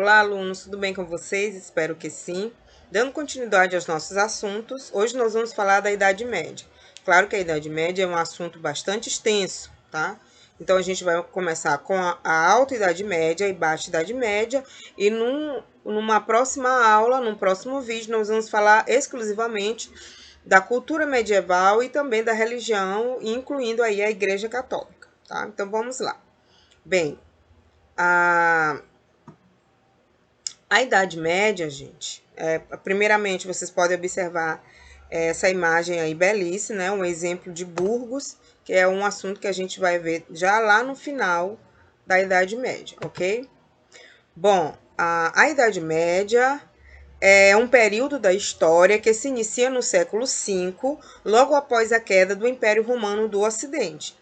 Olá, alunos, tudo bem com vocês? Espero que sim. Dando continuidade aos nossos assuntos, hoje nós vamos falar da Idade Média. Claro que a Idade Média é um assunto bastante extenso, tá? Então, a gente vai começar com a Alta Idade Média e Baixa Idade Média, e numa próxima aula, num próximo vídeo, nós vamos falar exclusivamente da cultura medieval e também da religião, incluindo aí a Igreja Católica, tá? Então, vamos lá. Bem, a Idade Média, gente, primeiramente vocês podem observar essa imagem aí belíssima, né? Um exemplo de Burgos, que é um assunto que a gente vai ver já lá no final da Idade Média, ok? Bom, a Idade Média é um período da história que se inicia no século V, logo após a queda do Império Romano do Ocidente,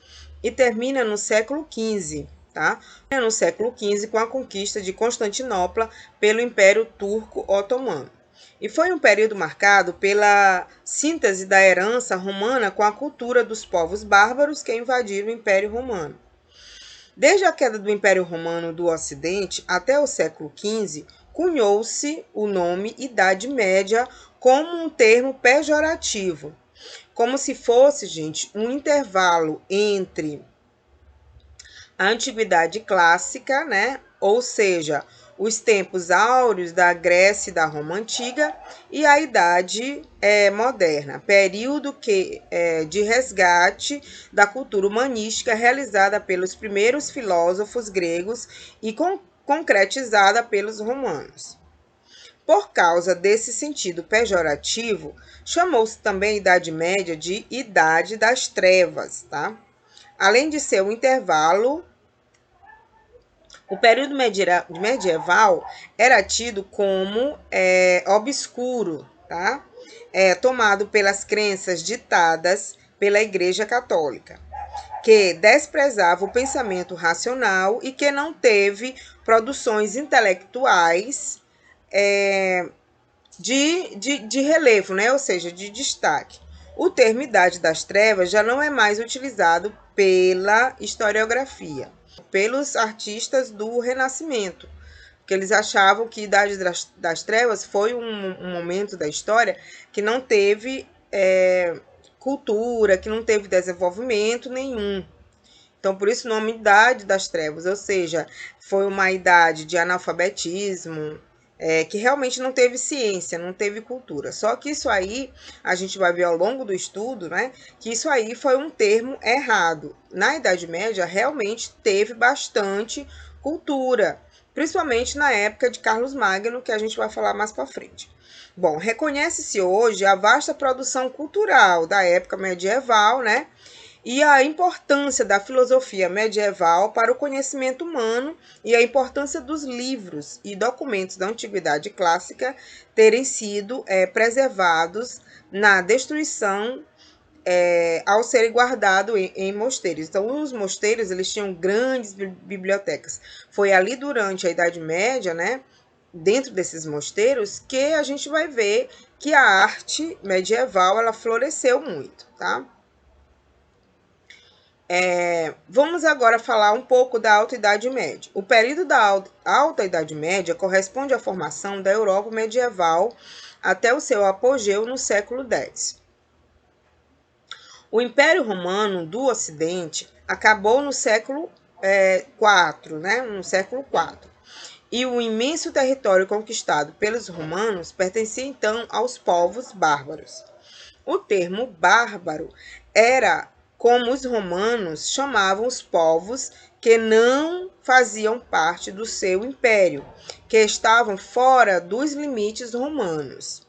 e termina no século XV, tá? No século XV, com a conquista de Constantinopla pelo Império Turco Otomano. E foi um período marcado pela síntese da herança romana com a cultura dos povos bárbaros que invadiram o Império Romano. Desde a queda do Império Romano do Ocidente até o século XV, cunhou-se o nome Idade Média como um termo pejorativo, como se fosse, gente, um intervalo entre a Antiguidade Clássica, né? Ou seja, os tempos áureos da Grécia e da Roma Antiga, e a Idade Moderna, período de resgate da cultura humanística realizada pelos primeiros filósofos gregos e concretizada pelos romanos. Por causa desse sentido pejorativo, chamou-se também Idade Média de Idade das Trevas, tá? Além de ser um intervalo, o período medieval era tido como obscuro, tá? Tomado pelas crenças ditadas pela Igreja Católica, que desprezava o pensamento racional e que não teve produções intelectuais de relevo, né? Ou seja, de destaque. O termo Idade das Trevas já não é mais utilizado pela historiografia, pelos artistas do Renascimento, que eles achavam que Idade das Trevas foi um momento da história que não teve cultura, que não teve desenvolvimento nenhum. Então, por isso o nome Idade das Trevas, ou seja, foi uma idade de analfabetismo, que realmente não teve ciência, não teve cultura. Só que isso aí, a gente vai ver ao longo do estudo, né, que isso aí foi um termo errado. Na Idade Média, realmente teve bastante cultura, principalmente na época de Carlos Magno, que a gente vai falar mais para frente. Bom, reconhece-se hoje a vasta produção cultural da época medieval, né, e a importância da filosofia medieval para o conhecimento humano e a importância dos livros e documentos da Antiguidade Clássica terem sido preservados na destruição ao serem guardados em mosteiros. Então, os mosteiros eles tinham grandes bibliotecas. Foi ali durante a Idade Média, né, dentro desses mosteiros, que a gente vai ver que a arte medieval ela floresceu muito, tá? Vamos agora falar um pouco da Alta Idade Média. O período da Alta Idade Média corresponde à formação da Europa medieval até o seu apogeu no século X. O Império Romano do Ocidente acabou no século IV, né? No século IV. E o imenso território conquistado pelos romanos pertencia então aos povos bárbaros. O termo bárbaro era como os romanos chamavam os povos que não faziam parte do seu império, que estavam fora dos limites romanos.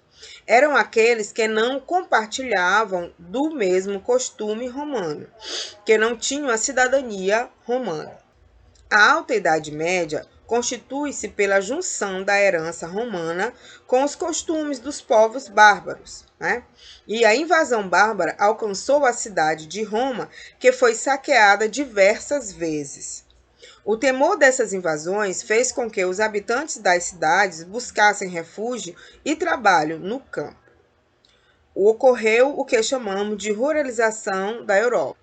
Eram aqueles que não compartilhavam do mesmo costume romano, que não tinham a cidadania romana. A Alta Idade Média constitui-se pela junção da herança romana com os costumes dos povos bárbaros, né? E a invasão bárbara alcançou a cidade de Roma, que foi saqueada diversas vezes. O temor dessas invasões fez com que os habitantes das cidades buscassem refúgio e trabalho no campo. Ocorreu o que chamamos de ruralização da Europa.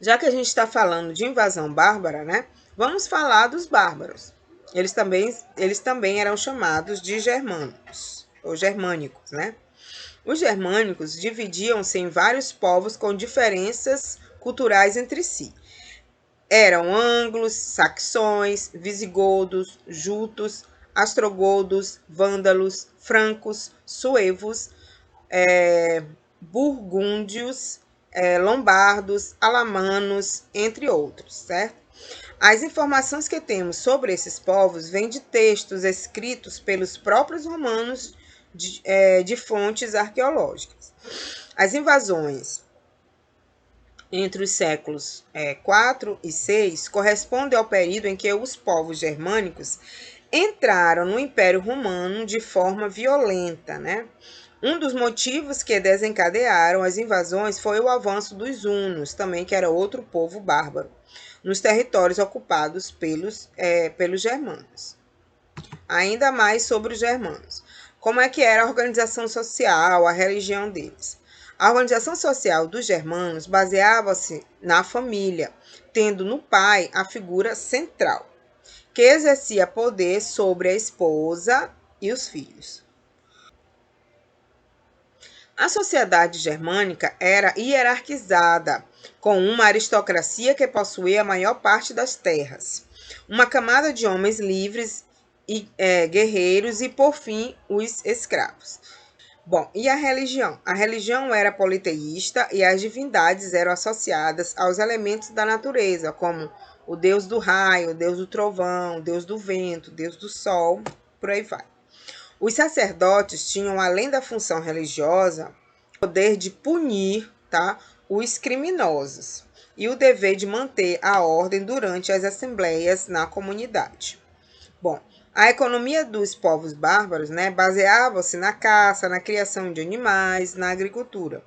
Já que a gente está falando de invasão bárbara, né? Vamos falar dos bárbaros. Eles também eram chamados de germânicos, ou germânicos, né? Os germânicos dividiam-se em vários povos com diferenças culturais entre si. Eram ânglos, saxões, visigodos, jutos, astrogodos, vândalos, francos, suevos, burgúndios, lombardos, alamanos, entre outros, certo? As informações que temos sobre esses povos vêm de textos escritos pelos próprios romanos de fontes arqueológicas. As invasões entre os séculos 4 e 6 correspondem ao período em que os povos germânicos entraram no Império Romano de forma violenta, né? Um dos motivos que desencadearam as invasões foi o avanço dos hunos, também que era outro povo bárbaro, nos territórios ocupados pelos germanos. Ainda mais sobre os germanos. Como é que era a organização social, a religião deles? A organização social dos germanos baseava-se na família, tendo no pai a figura central, que exercia poder sobre a esposa e os filhos. A sociedade germânica era hierarquizada, com uma aristocracia que possuía a maior parte das terras, uma camada de homens livres e guerreiros e, por fim, os escravos. Bom, e a religião? A religião era politeísta e as divindades eram associadas aos elementos da natureza, como o deus do raio, o deus do trovão, o deus do vento, o deus do sol, por aí vai. Os sacerdotes tinham, além da função religiosa, o poder de punir, tá, os criminosos e o dever de manter a ordem durante as assembleias na comunidade. Bom, a economia dos povos bárbaros, né, baseava-se na caça, na criação de animais, na agricultura.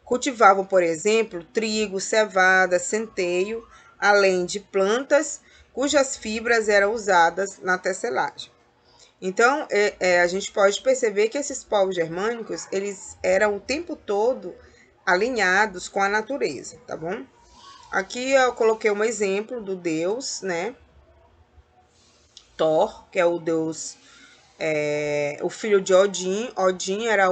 Cultivavam, por exemplo, trigo, cevada, centeio, além de plantas cujas fibras eram usadas na tecelagem. Então, a gente pode perceber que esses povos germânicos, eles eram o tempo todo alinhados com a natureza, tá bom? Aqui eu coloquei um exemplo do deus, né? Thor, que é o deus, o filho de Odin. Odin era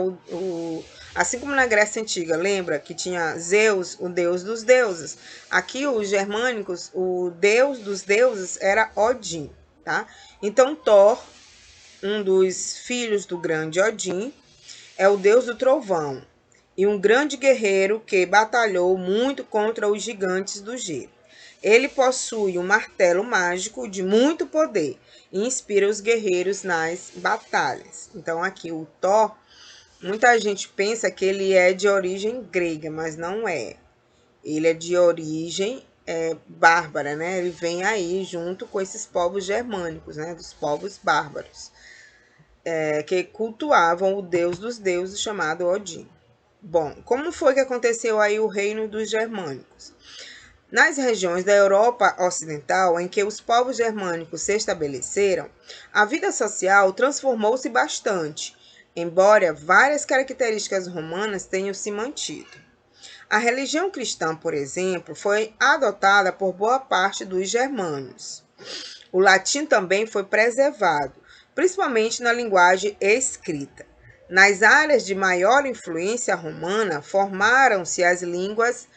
assim como na Grécia Antiga, lembra que tinha Zeus, o deus dos deuses. Aqui os germânicos, o deus dos deuses era Odin, tá? Então Thor, um dos filhos do grande Odin, é o deus do trovão e um grande guerreiro que batalhou muito contra os gigantes do gelo. Ele possui um martelo mágico de muito poder e inspira os guerreiros nas batalhas. Então, aqui o Thor, muita gente pensa que ele é de origem grega, mas não é. Ele é de origem bárbara, né? Ele vem aí junto com esses povos germânicos, né? Dos povos bárbaros, que cultuavam o deus dos deuses chamado Odin. Bom, como foi que aconteceu aí o reino dos germânicos? Nas regiões da Europa Ocidental, em que os povos germânicos se estabeleceram, a vida social transformou-se bastante, embora várias características romanas tenham se mantido. A religião cristã, por exemplo, foi adotada por boa parte dos germanos. O latim também foi preservado, principalmente na linguagem escrita. Nas áreas de maior influência romana, formaram-se as línguas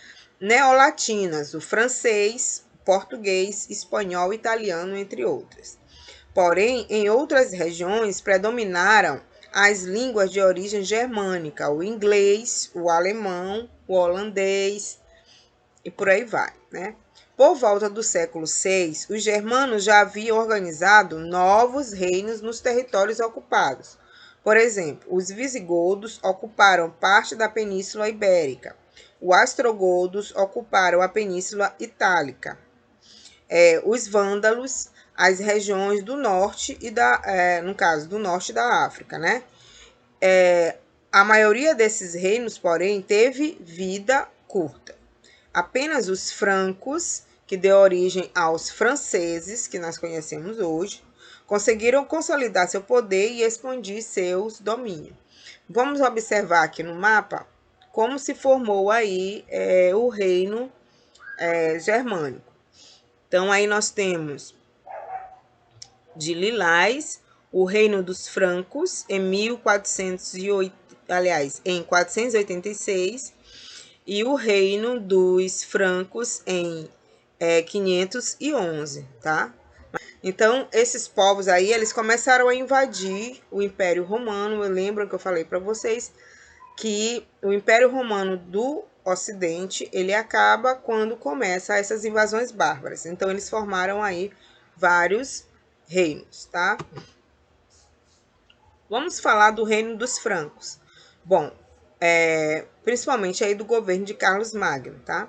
neolatinas, o francês, português, espanhol, italiano, entre outras. Porém, em outras regiões predominaram as línguas de origem germânica, o inglês, o alemão, o holandês e por aí vai, né? Por volta do século VI, os germanos já haviam organizado novos reinos nos territórios ocupados. Por exemplo, os visigodos ocuparam parte da Península Ibérica. Os ostrogodos ocuparam a Península Itálica. Os vândalos, as regiões do norte e no caso, do norte da África, né? A maioria desses reinos, porém, teve vida curta. Apenas os francos, que deu origem aos franceses, que nós conhecemos hoje, conseguiram consolidar seu poder e expandir seus domínios. Vamos observar aqui no mapa como se formou aí o reino germânico. Então, aí nós temos de Lilás, o reino dos francos em 1408, aliás, em 486, e o reino dos francos em 511, tá? Então, esses povos aí, eles começaram a invadir o Império Romano. Lembram que eu falei para vocês que o Império Romano do Ocidente, ele acaba quando começa essas invasões bárbaras. Então, eles formaram aí vários reinos, tá? Vamos falar do reino dos francos. Bom, principalmente aí do governo de Carlos Magno, tá?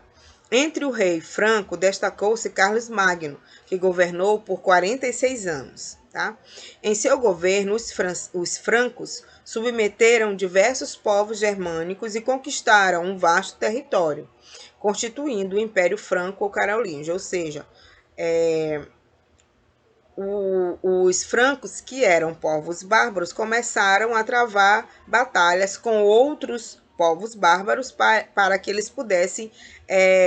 Entre o rei franco destacou-se Carlos Magno, que governou por 46 anos. Tá? Em seu governo, os francos submeteram diversos povos germânicos e conquistaram um vasto território, constituindo o Império Franco ou Carolíngio, ou seja, os francos, que eram povos bárbaros, começaram a travar batalhas com outros povos bárbaros para que eles pudessem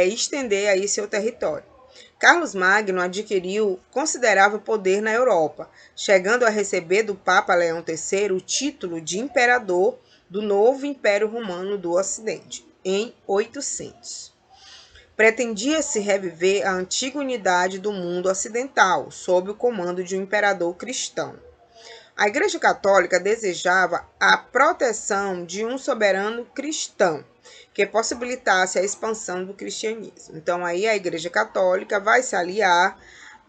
estender aí seu território. Carlos Magno adquiriu considerável poder na Europa, chegando a receber do Papa Leão III o título de imperador do novo Império Romano do Ocidente, em 800. Pretendia-se reviver a antiga unidade do mundo ocidental, sob o comando de um imperador cristão. A Igreja Católica desejava a proteção de um soberano cristão, que possibilitasse a expansão do cristianismo. Então, aí a Igreja Católica vai se aliar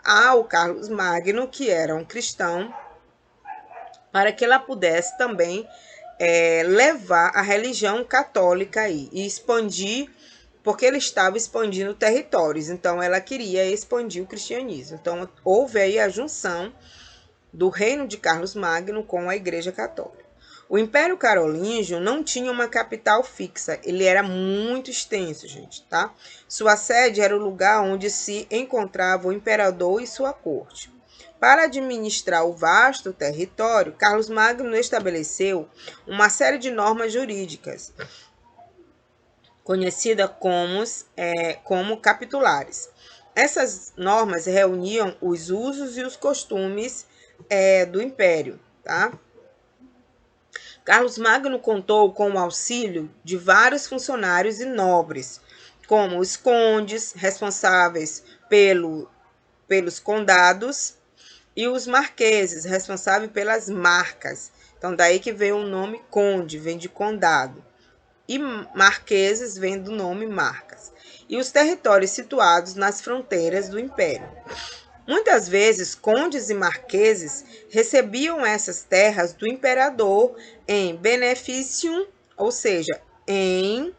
ao Carlos Magno, que era um cristão, para que ela pudesse também levar a religião católica aí, e expandir, porque ele estava expandindo territórios, então ela queria expandir o cristianismo. Então, houve aí a junção do reino de Carlos Magno com a Igreja Católica. O Império Carolíngio não tinha uma capital fixa, ele era muito extenso, gente, tá? Sua sede era o lugar onde se encontrava o imperador e sua corte. Para administrar o vasto território, Carlos Magno estabeleceu uma série de normas jurídicas, conhecida como capitulares. Essas normas reuniam os usos e os costumes do Império, tá? Carlos Magno contou com o auxílio de vários funcionários e nobres, como os condes, responsáveis pelos condados, e os marqueses, responsáveis pelas marcas. Então, daí que vem o nome conde, vem de condado. E marqueses vem do nome marcas. E os territórios situados nas fronteiras do império. Muitas vezes, condes e marqueses recebiam essas terras do imperador em beneficium, ou seja, em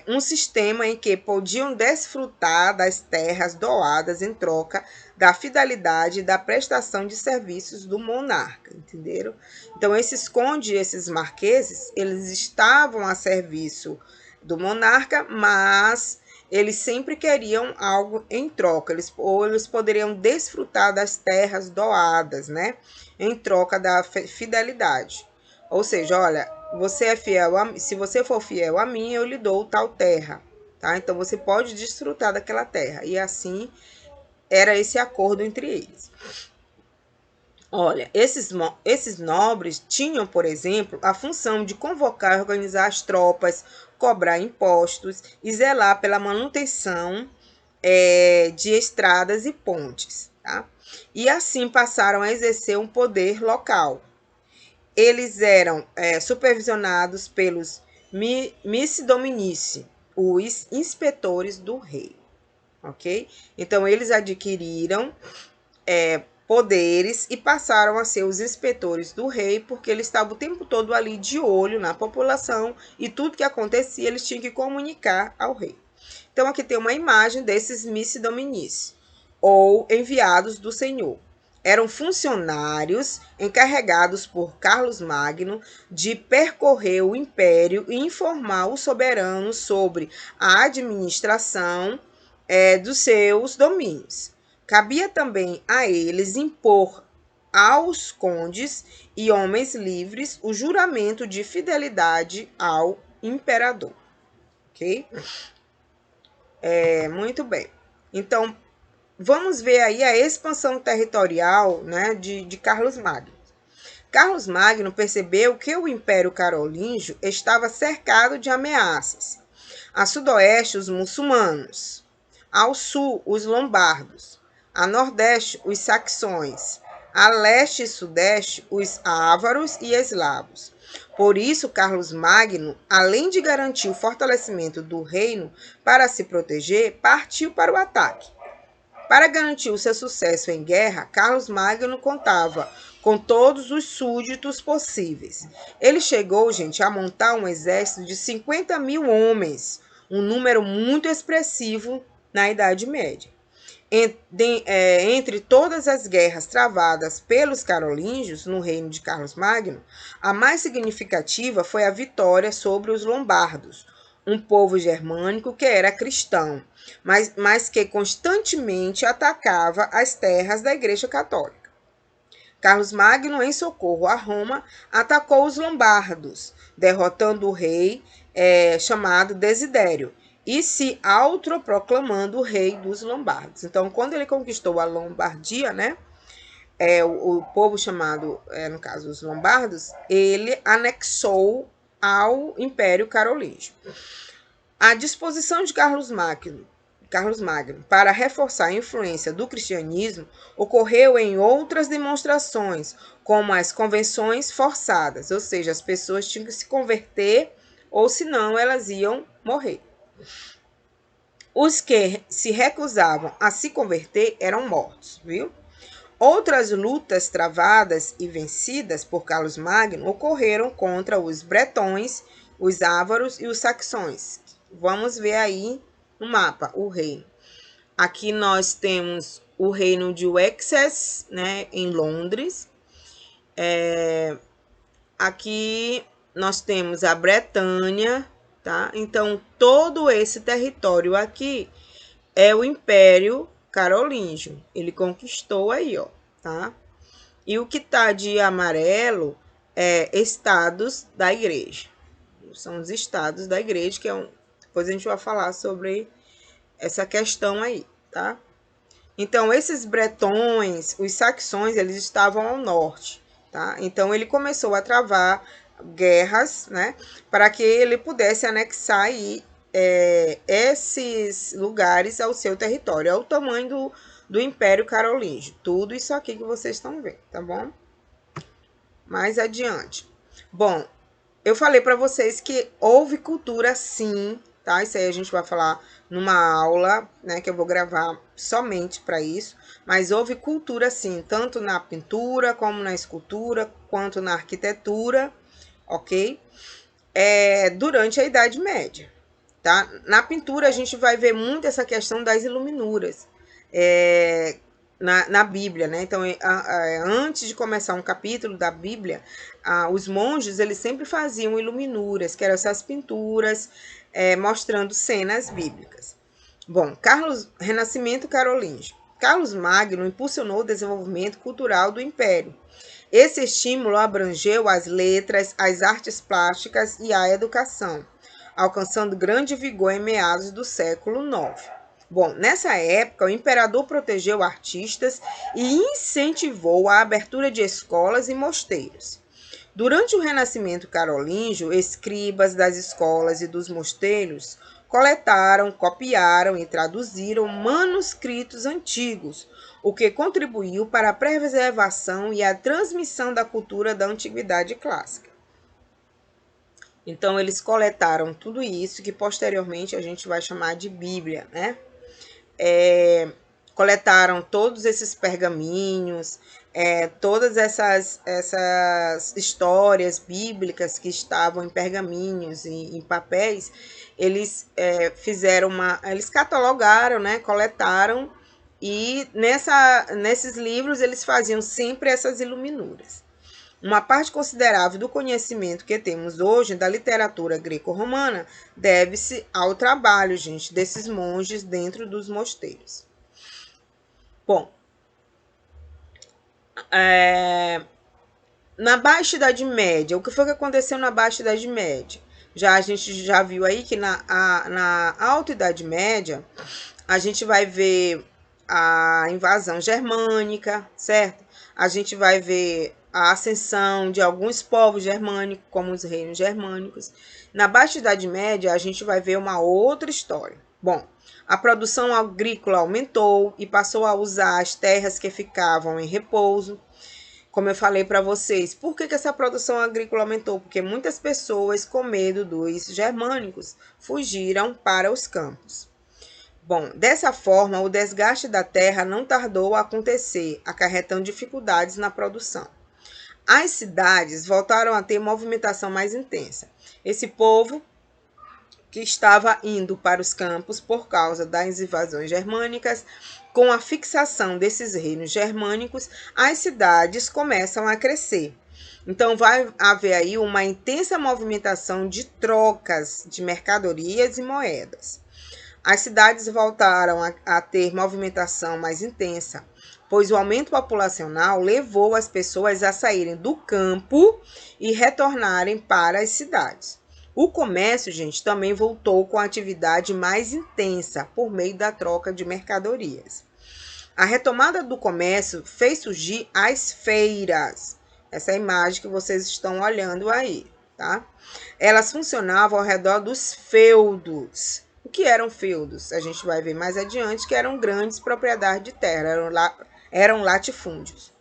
um sistema em que podiam desfrutar das terras doadas em troca da fidelidade e da prestação de serviços do monarca, entenderam? Então, esses condes e esses marqueses, eles estavam a serviço do monarca, mas eles sempre queriam algo em troca, eles poderiam desfrutar das terras doadas, né? Em troca da fidelidade. Ou seja, olha, você é fiel a, se você for fiel a mim, eu lhe dou tal terra, tá? Então você pode desfrutar daquela terra. E assim era esse acordo entre eles. Olha, esses nobres tinham, por exemplo, a função de convocar e organizar as tropas, cobrar impostos e zelar pela manutenção de estradas e pontes, tá? E assim passaram a exercer um poder local. Eles eram supervisionados pelos missi dominici, os inspetores do rei, ok? Então, eles adquiriram poderes e passaram a ser os inspetores do rei, porque ele estava o tempo todo ali de olho na população e tudo que acontecia eles tinham que comunicar ao rei. Então, aqui tem uma imagem desses missi dominici, ou enviados do Senhor. Eram funcionários encarregados por Carlos Magno de percorrer o império e informar o soberano sobre a administração dos seus domínios. Cabia também a eles impor aos condes e homens livres o juramento de fidelidade ao imperador. Ok? Muito bem. Então, vamos ver aí a expansão territorial, né, de Carlos Magno. Carlos Magno percebeu que o Império Carolíngio estava cercado de ameaças. A sudoeste, os muçulmanos. Ao sul, os lombardos. A nordeste, os saxões. A leste e sudeste, os ávaros e eslavos. Por isso, Carlos Magno, além de garantir o fortalecimento do reino para se proteger, partiu para o ataque. Para garantir o seu sucesso em guerra, Carlos Magno contava com todos os súditos possíveis. Ele chegou, gente, a montar um exército de 50 mil homens, um número muito expressivo na Idade Média. Entre todas as guerras travadas pelos carolíngios no reino de Carlos Magno, a mais significativa foi a vitória sobre os lombardos, um povo germânico que era cristão, mas que constantemente atacava as terras da Igreja Católica. Carlos Magno, em socorro a Roma, atacou os lombardos, derrotando o rei chamado Desidério, e se autoproclamando o rei dos lombardos. Então, quando ele conquistou a Lombardia, né, o povo chamado, no caso, os lombardos, ele anexou ao Império Carolíngio. A disposição de Carlos Magno para reforçar a influência do cristianismo ocorreu em outras demonstrações, como as conversões forçadas, ou seja, as pessoas tinham que se converter ou senão elas iam morrer. Os que se recusavam a se converter eram mortos, viu? Outras lutas travadas e vencidas por Carlos Magno ocorreram contra os bretões, os ávaros e os saxões. Vamos ver aí no mapa o reino. Aqui nós temos o reino de Wessex, né, em Londres. Aqui nós temos a Bretanha, tá? Então, todo esse território aqui é o Império Carolíngio. Ele conquistou aí, ó, tá? E o que tá de amarelo é estados da igreja. São os estados da igreja, que depois a gente vai falar sobre essa questão aí, tá? Então, esses bretões, os saxões, eles estavam ao norte, tá? Então, ele começou a travar guerras, né, para que ele pudesse anexar aí, esses lugares ao seu território, ao tamanho do Império Carolíngio. Tudo isso aqui que vocês estão vendo, tá bom? Mais adiante. Bom, eu falei para vocês que houve cultura sim, tá? Isso aí a gente vai falar numa aula, né, que eu vou gravar somente para isso, mas houve cultura sim, tanto na pintura, como na escultura, quanto na arquitetura, ok? Durante a Idade Média, tá? Na pintura a gente vai ver muito essa questão das iluminuras, na Bíblia, né? Então, antes de começar um capítulo da Bíblia, os monges, eles sempre faziam iluminuras, que eram essas pinturas mostrando cenas bíblicas. Bom, Renascimento Carolíngio. Carlos Magno impulsionou o desenvolvimento cultural do Império. Esse estímulo abrangeu as letras, as artes plásticas e a educação, alcançando grande vigor em meados do século IX. Bom, nessa época, o imperador protegeu artistas e incentivou a abertura de escolas e mosteiros. Durante o Renascimento Carolíngio, escribas das escolas e dos mosteiros coletaram, copiaram e traduziram manuscritos antigos, o que contribuiu para a preservação e a transmissão da cultura da antiguidade clássica. Então, eles coletaram tudo isso, que posteriormente a gente vai chamar de Bíblia, né? Coletaram todos esses pergaminhos, todas essas histórias bíblicas que estavam em pergaminhos e em papéis, eles eles catalogaram, né, coletaram, e nesses livros eles faziam sempre essas iluminuras. Uma parte considerável do conhecimento que temos hoje da literatura greco-romana deve-se ao trabalho, gente, desses monges dentro dos mosteiros. Bom, na Baixa Idade Média, o que foi que aconteceu na Baixa Idade Média? A gente já viu aí que na Alta Idade Média, a gente vai ver a invasão germânica, certo? A gente vai ver a ascensão de alguns povos germânicos, como os reinos germânicos. Na Baixa Idade Média, a gente vai ver uma outra história. Bom, a produção agrícola aumentou e passou a usar as terras que ficavam em repouso. Como eu falei para vocês, por que essa produção agrícola aumentou? Porque muitas pessoas, com medo dos germânicos, fugiram para os campos. Bom, dessa forma, o desgaste da terra não tardou a acontecer, acarretando dificuldades na produção. As cidades voltaram a ter movimentação mais intensa. Esse povo que estava indo para os campos por causa das invasões germânicas, com a fixação desses reinos germânicos, as cidades começam a crescer. Então, vai haver aí uma intensa movimentação de trocas de mercadorias e moedas. As cidades voltaram a ter movimentação mais intensa, pois o aumento populacional levou as pessoas a saírem do campo e retornarem para as cidades. O comércio, gente, também voltou com a atividade mais intensa por meio da troca de mercadorias. A retomada do comércio fez surgir as feiras. Essa é a imagem que vocês estão olhando aí, tá? Elas funcionavam ao redor dos feudos. O que eram feudos? A gente vai ver mais adiante que eram grandes propriedades de terra, eram latifúndios.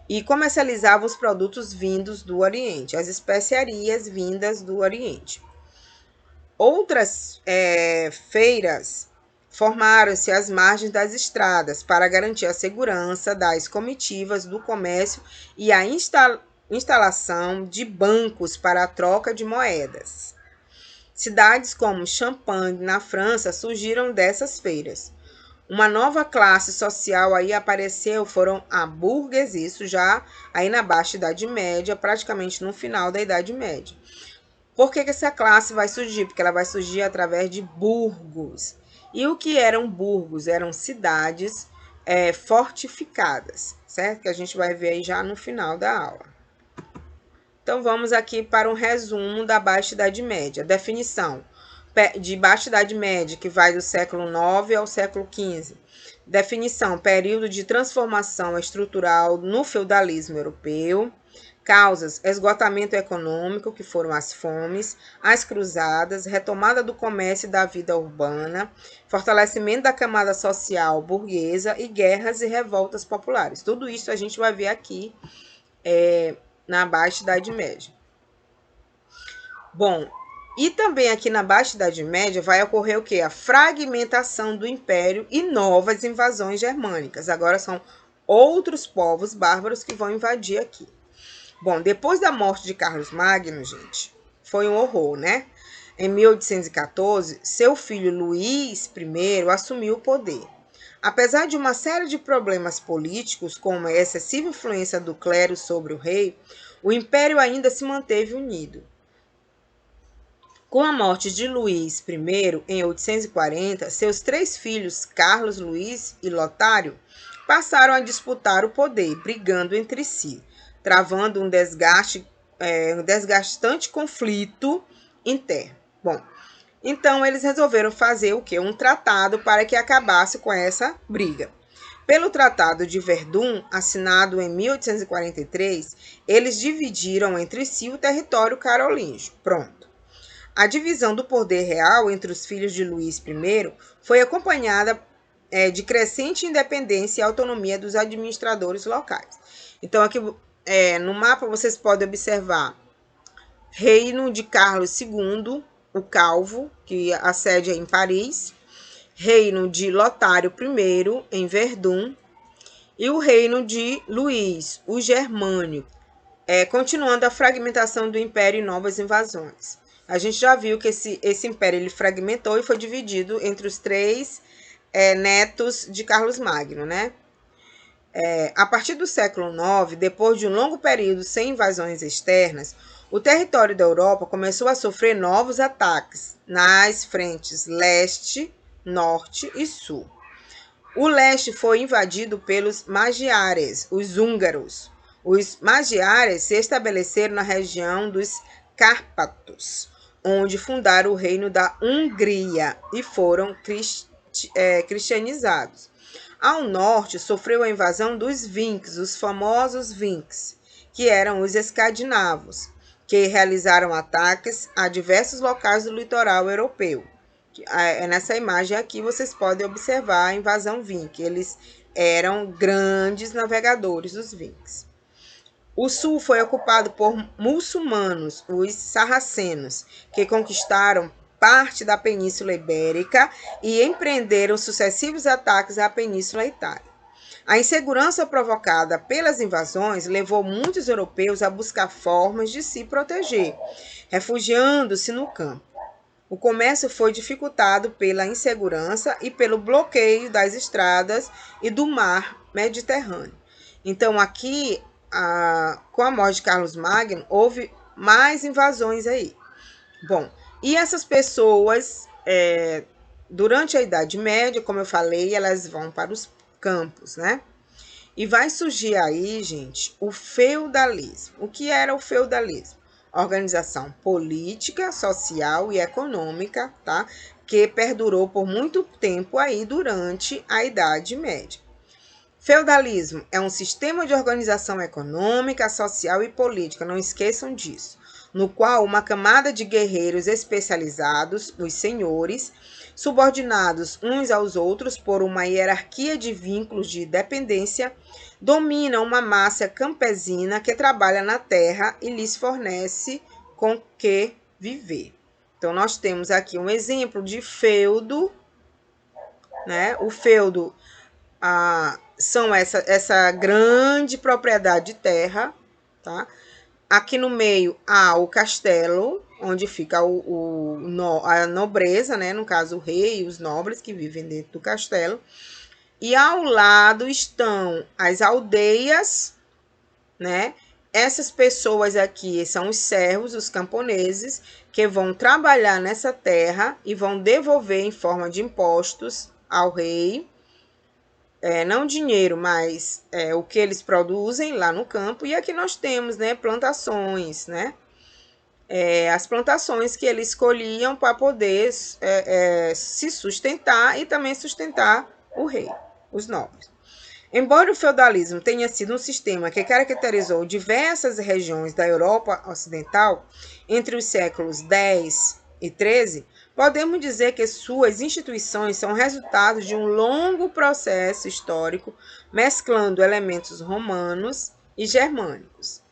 E comercializavam os produtos vindos do Oriente, as especiarias vindas do Oriente. Outras feiras formaram-se às margens das estradas para garantir a segurança das comitivas do comércio e a instalação de bancos para a troca de moedas. Cidades como Champagne, na França, surgiram dessas feiras. Uma nova classe social aí apareceu, foram a burguesia, isso já aí na Baixa Idade Média, praticamente no final da Idade Média. Por que essa classe vai surgir? Porque ela vai surgir através de burgos. E o que eram burgos? Eram cidades fortificadas, certo? Que a gente vai ver aí já no final da aula. Então, vamos aqui para um resumo da Baixa Idade Média. Definição de Baixa Idade Média, que vai do século IX ao século XV. Definição: período de transformação estrutural no feudalismo europeu. Causas: esgotamento econômico, que foram as fomes, as cruzadas, retomada do comércio e da vida urbana, fortalecimento da camada social burguesa e guerras e revoltas populares. Tudo isso a gente vai ver aqui na Baixa Idade Média. Bom, e também aqui na Baixa Idade Média vai ocorrer o quê? A fragmentação do Império e novas invasões germânicas. Agora são outros povos bárbaros que vão invadir aqui. Bom, depois da morte de Carlos Magno, gente, foi um horror, né? Em 1814, seu filho Luís I assumiu o poder. Apesar de uma série de problemas políticos, como a excessiva influência do clero sobre o rei, o império ainda se manteve unido. Com a morte de Luís I, em 840, seus três filhos, Carlos, Luís e Lotário, passaram a disputar o poder, brigando entre si, travando um desgastante conflito interno. Bom, então eles resolveram fazer o quê? Um tratado para que acabasse com essa briga. Pelo Tratado de Verdun, assinado em 1843, eles dividiram entre si o território carolíngio. Pronto. A divisão do poder real entre os filhos de Luís I foi acompanhada de crescente independência e autonomia dos administradores locais. Então, aqui no mapa vocês podem observar Reino de Carlos II, o Calvo, que a sede é em Paris, Reino de Lotário I, em Verdun, e o Reino de Luís, o Germânico, continuando a fragmentação do Império e novas invasões. A gente já viu que esse império ele fragmentou e foi dividido entre os três netos de Carlos Magno, né? A partir do século IX, depois de um longo período sem invasões externas, o território da Europa começou a sofrer novos ataques nas frentes leste, norte e sul. O leste foi invadido pelos magiares, os húngaros. Os magiares se estabeleceram na região dos Cárpatos, onde fundaram o reino da Hungria e foram cristianizados. Ao norte, sofreu a invasão dos Vinks, os famosos Vinks, que eram os escandinavos, que realizaram ataques a diversos locais do litoral europeu. Nessa imagem aqui vocês podem observar a invasão Vink. Eles eram grandes navegadores, os Vinks. O sul foi ocupado por muçulmanos, os sarracenos, que conquistaram parte da Península Ibérica e empreenderam sucessivos ataques à Península Itália. A insegurança provocada pelas invasões levou muitos europeus a buscar formas de se proteger, refugiando-se no campo. O comércio foi dificultado pela insegurança e pelo bloqueio das estradas e do mar Mediterrâneo. Então, aqui, com a morte de Carlos Magno, houve mais invasões aí. Bom, e essas pessoas, durante a Idade Média, como eu falei, elas vão para os campos, né? E vai surgir aí, gente, o feudalismo. O que era o feudalismo? Organização política, social e econômica, tá? Que perdurou por muito tempo aí durante a Idade Média. Feudalismo é um sistema de organização econômica, social e política, não esqueçam disso, no qual uma camada de guerreiros especializados, os senhores, subordinados uns aos outros por uma hierarquia de vínculos de dependência, dominam uma massa campesina que trabalha na terra e lhes fornece com que viver. Então, nós temos aqui um exemplo de feudo, né? O feudo são essa grande propriedade de terra, tá? Aqui no meio há o castelo, onde fica a nobreza, né? No caso, o rei e os nobres que vivem dentro do castelo. E ao lado estão as aldeias, né? Essas pessoas aqui são os servos, os camponeses, que vão trabalhar nessa terra e vão devolver em forma de impostos ao rei. Não dinheiro, mas o que eles produzem lá no campo. E aqui nós temos, né, plantações, né? As plantações que eles colhiam para poder se sustentar e também sustentar o rei, os nobres. Embora o feudalismo tenha sido um sistema que caracterizou diversas regiões da Europa Ocidental entre os séculos X e XIII, podemos dizer que suas instituições são resultados de um longo processo histórico mesclando elementos romanos e germânicos.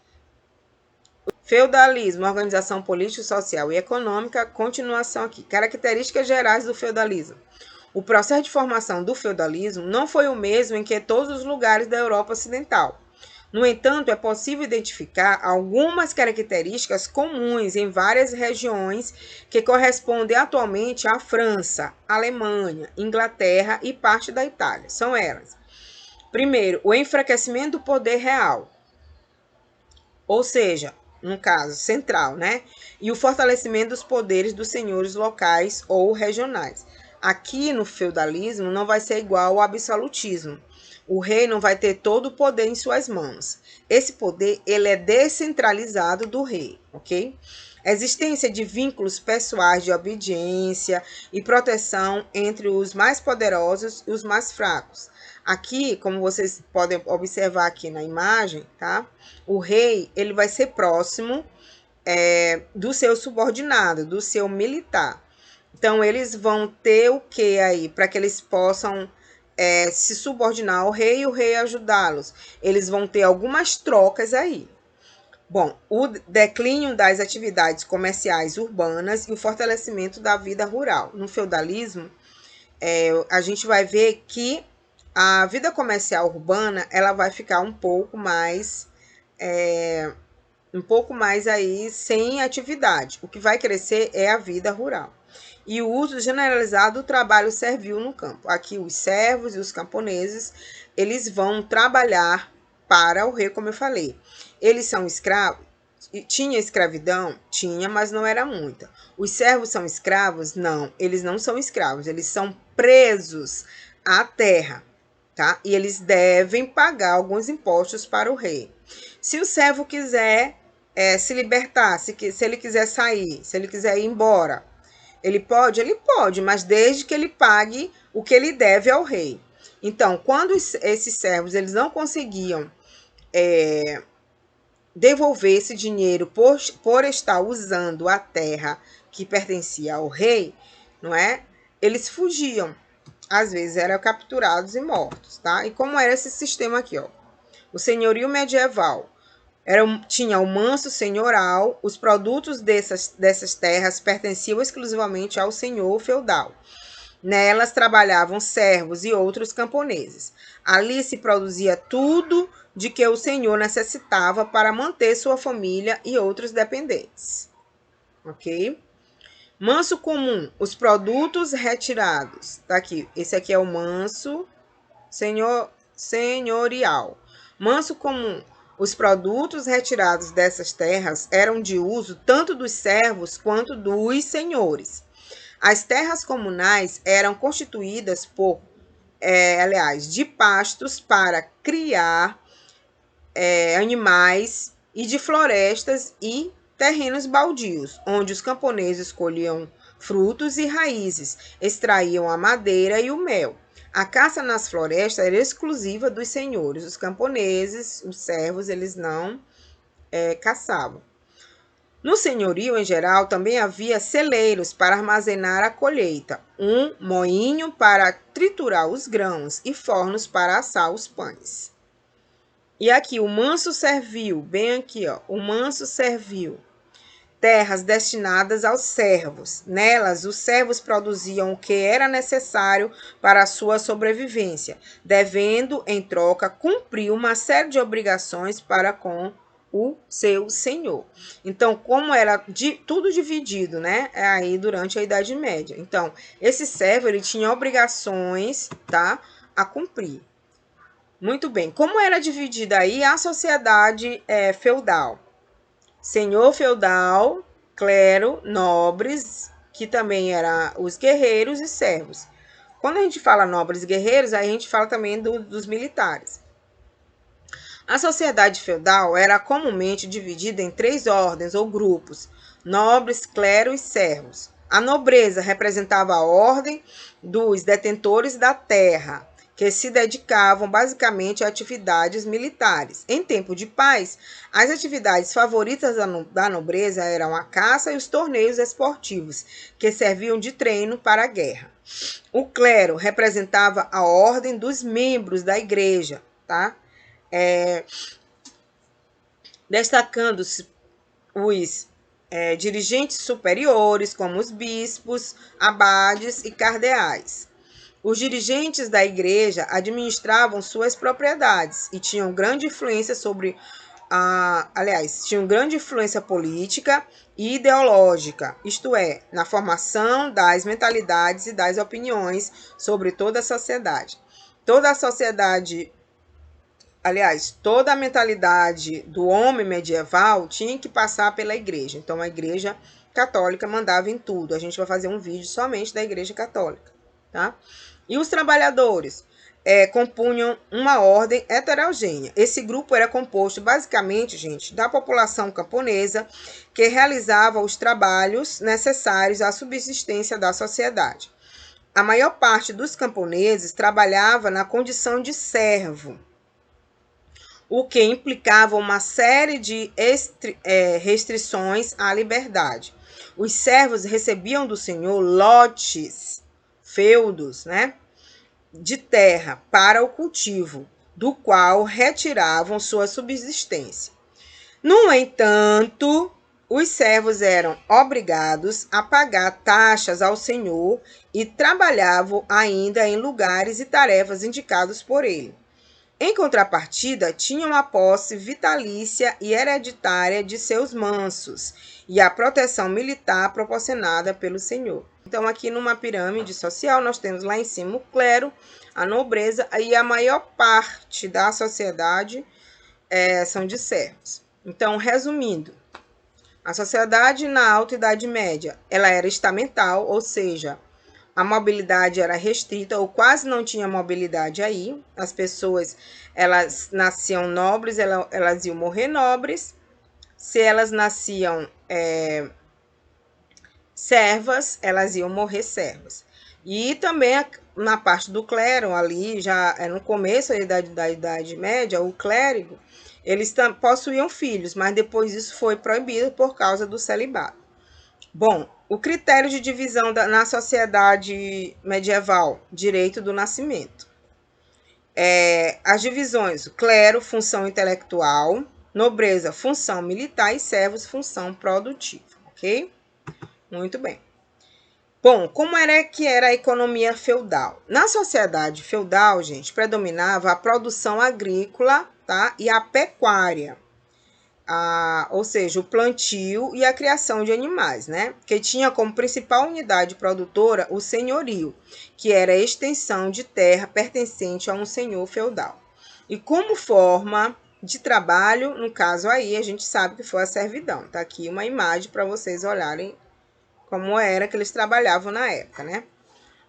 Feudalismo, organização política, social e econômica, continuação aqui. Características gerais do feudalismo. O processo de formação do feudalismo não foi o mesmo em que todos os lugares da Europa Ocidental. No entanto, é possível identificar algumas características comuns em várias regiões que correspondem atualmente à França, Alemanha, Inglaterra e parte da Itália. São elas. Primeiro, o enfraquecimento do poder real, ou seja, no caso central, né? E o fortalecimento dos poderes dos senhores locais ou regionais. Aqui no feudalismo não vai ser igual ao absolutismo. O rei não vai ter todo o poder em suas mãos. Esse poder ele é descentralizado do rei, ok? A existência de vínculos pessoais de obediência e proteção entre os mais poderosos e os mais fracos. Aqui, como vocês podem observar aqui na imagem, tá? O rei ele vai ser próximo do seu subordinado, do seu militar. Então, eles vão ter o que aí? Para que eles possam se subordinar ao rei e o rei ajudá-los. Eles vão ter algumas trocas aí. Bom, o declínio das atividades comerciais urbanas e o fortalecimento da vida rural. No feudalismo, a gente vai ver que a vida comercial urbana ela vai ficar um pouco mais aí sem atividade. O que vai crescer é a vida rural. E o uso generalizado do trabalho servil no campo. Aqui os servos e os camponeses, eles vão trabalhar para o rei, como eu falei. Eles são escravos? Tinha escravidão? Tinha, mas não era muita. Os servos são escravos? Não, eles não são escravos, eles são presos à terra, tá? E eles devem pagar alguns impostos para o rei. Se o servo quiser se libertar, se ele quiser sair, se ele quiser ir embora, ele pode? Ele pode, mas desde que ele pague o que ele deve ao rei. Então, quando esses servos eles não conseguiam devolver esse dinheiro por estar usando a terra que pertencia ao rei, não é? Eles fugiam. Às vezes eram capturados e mortos, tá? E como era esse sistema aqui, ó? O senhorio medieval tinha o manso senhoral, os produtos dessas terras pertenciam exclusivamente ao senhor feudal. Nelas trabalhavam servos e outros camponeses. Ali se produzia tudo de que o senhor necessitava para manter sua família e outros dependentes. Ok? Manso comum, os produtos retirados. Tá aqui, esse aqui é o manso senhorial. Manso comum, os produtos retirados dessas terras eram de uso tanto dos servos quanto dos senhores. As terras comunais eram constituídas por, de pastos para criar animais e de florestas e terrenos baldios, onde os camponeses colhiam frutos e raízes, extraíam a madeira e o mel. A caça nas florestas era exclusiva dos senhores. Os camponeses, os servos, eles não caçavam. No senhorio, em geral, também havia celeiros para armazenar a colheita, um moinho para triturar os grãos e fornos para assar os pães. E aqui, o manso servil, bem aqui, ó, o manso servil, terras destinadas aos servos. Nelas, os servos produziam o que era necessário para a sua sobrevivência, devendo, em troca, cumprir uma série de obrigações para com o seu senhor. Então, como era tudo dividido, né? Aí durante a Idade Média. Então, esse servo ele tinha obrigações, tá? A cumprir. Muito bem. Como era dividida aí a sociedade feudal? Senhor feudal, clero, nobres, que também eram os guerreiros e servos. Quando a gente fala nobres e guerreiros, aí a gente fala também dos militares. A sociedade feudal era comumente dividida em 3 ordens ou grupos: nobres, clero e servos. A nobreza representava a ordem dos detentores da terra, que se dedicavam basicamente a atividades militares. Em tempo de paz, as atividades favoritas da nobreza eram a caça e os torneios esportivos, que serviam de treino para a guerra. O clero representava a ordem dos membros da igreja, tá? Destacando-se os dirigentes superiores, como os bispos, abades e cardeais. Os dirigentes da igreja administravam suas propriedades e tinham grande influência tinham grande influência política e ideológica, isto é, na formação das mentalidades e das opiniões sobre toda a sociedade. Toda a mentalidade do homem medieval tinha que passar pela igreja. Então, a igreja católica mandava em tudo. A gente vai fazer um vídeo somente da igreja católica, tá? E os trabalhadores compunham uma ordem heterogênea. Esse grupo era composto basicamente, gente, da população camponesa que realizava os trabalhos necessários à subsistência da sociedade. A maior parte dos camponeses trabalhava na condição de servo, o que implicava uma série de restrições à liberdade. Os servos recebiam do senhor lotes, feudos, né, de terra para o cultivo, do qual retiravam sua subsistência. No entanto, os servos eram obrigados a pagar taxas ao senhor e trabalhavam ainda em lugares e tarefas indicados por ele. Em contrapartida, tinham a posse vitalícia e hereditária de seus mansos e a proteção militar proporcionada pelo senhor. Então, aqui numa pirâmide social, nós temos lá em cima o clero, a nobreza e a maior parte da sociedade são de servos. Então, resumindo, a sociedade na Alta Idade Média, ela era estamental, ou seja, a mobilidade era restrita ou quase não tinha mobilidade aí. As pessoas, elas nasciam nobres, elas iam morrer nobres. Se elas nasciam servas, elas iam morrer servas. E também na parte do clero, ali, já no começo aí da Idade Média, o clérigo, eles possuíam filhos, mas depois isso foi proibido por causa do celibato. Bom, o critério de divisão na sociedade medieval, direito do nascimento. As divisões: clero, função intelectual; nobreza, função militar; e servos, função produtiva, ok? Muito bem. Bom, como era que era a economia feudal? Na sociedade feudal, gente, predominava a produção agrícola, tá? E a pecuária. Ou seja, o plantio e a criação de animais, né? Que tinha como principal unidade produtora o senhorio, que era a extensão de terra pertencente a um senhor feudal. E como forma de trabalho, no caso aí, a gente sabe que foi a servidão. Tá aqui uma imagem para vocês olharem como era que eles trabalhavam na época, né?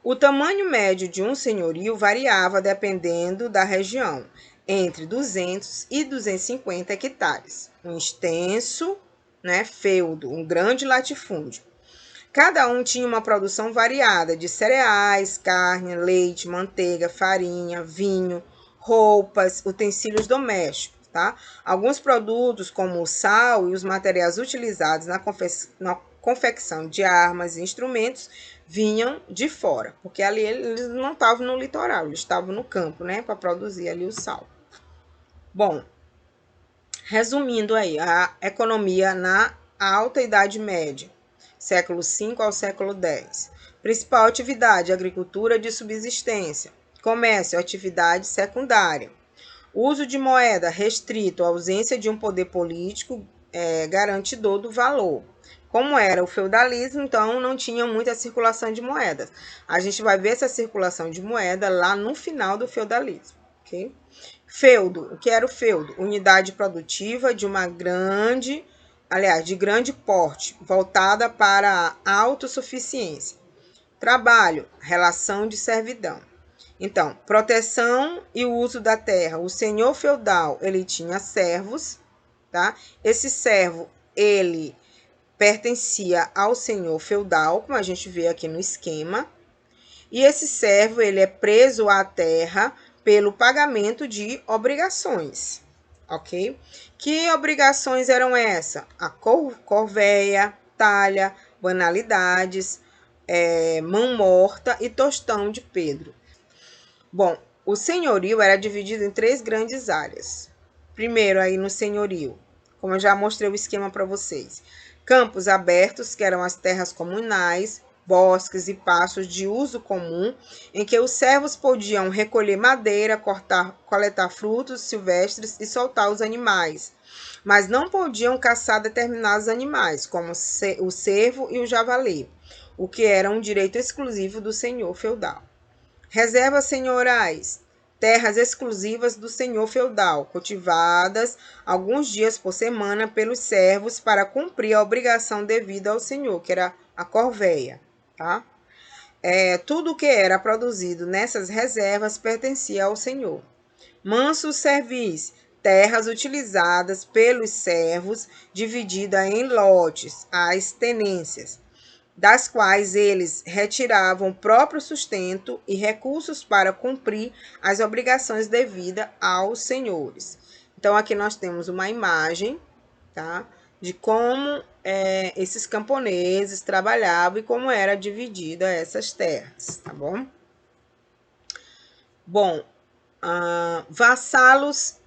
O tamanho médio de um senhorio variava dependendo da região, entre 200 e 250 hectares. Um extenso, né, feudo, um grande latifúndio. Cada um tinha uma produção variada de cereais, carne, leite, manteiga, farinha, vinho, roupas, utensílios domésticos, tá? Alguns produtos, como o sal e os materiais utilizados na confecção de armas e instrumentos, vinham de fora, porque ali eles não estavam no litoral, eles estavam no campo, né, para produzir ali o sal. Bom, resumindo aí, a economia na Alta Idade Média, século V ao século X. Principal atividade: agricultura de subsistência, comércio, atividade secundária. Uso de moeda restrito, ausência de um poder político garantidor do valor. Como era o feudalismo, então não tinha muita circulação de moedas. A gente vai ver essa circulação de moeda lá no final do feudalismo, ok? Feudo. O que era o feudo? Unidade produtiva de de grande porte, voltada para a autossuficiência. Trabalho, relação de servidão. Então, proteção e uso da terra. O senhor feudal, ele tinha servos, tá? Esse servo, ele pertencia ao senhor feudal, como a gente vê aqui no esquema. E esse servo, ele é preso à terra pelo pagamento de obrigações, ok? Que obrigações eram essas? A corveia, talha, banalidades, mão morta e tostão de Pedro. Bom, o senhorio era dividido em 3 grandes áreas. Primeiro, aí no senhorio, como eu já mostrei o esquema para vocês. Campos abertos, que eram as terras comunais, bosques e pastos de uso comum, em que os servos podiam recolher madeira, coletar frutos silvestres e soltar os animais, mas não podiam caçar determinados animais, como o cervo e o javali, o que era um direito exclusivo do senhor feudal. Reservas senhorais, terras exclusivas do senhor feudal, cultivadas alguns dias por semana pelos servos para cumprir a obrigação devida ao senhor, que era a corveia, tá? Tudo que era produzido nessas reservas pertencia ao senhor. Mansos servis, terras utilizadas pelos servos, dividida em lotes, as tenências, das quais eles retiravam o próprio sustento e recursos para cumprir as obrigações devidas aos senhores. Então, aqui nós temos uma imagem, tá, de como esses camponeses trabalhavam e como era dividida essas terras, tá bom? Bom, vassalos,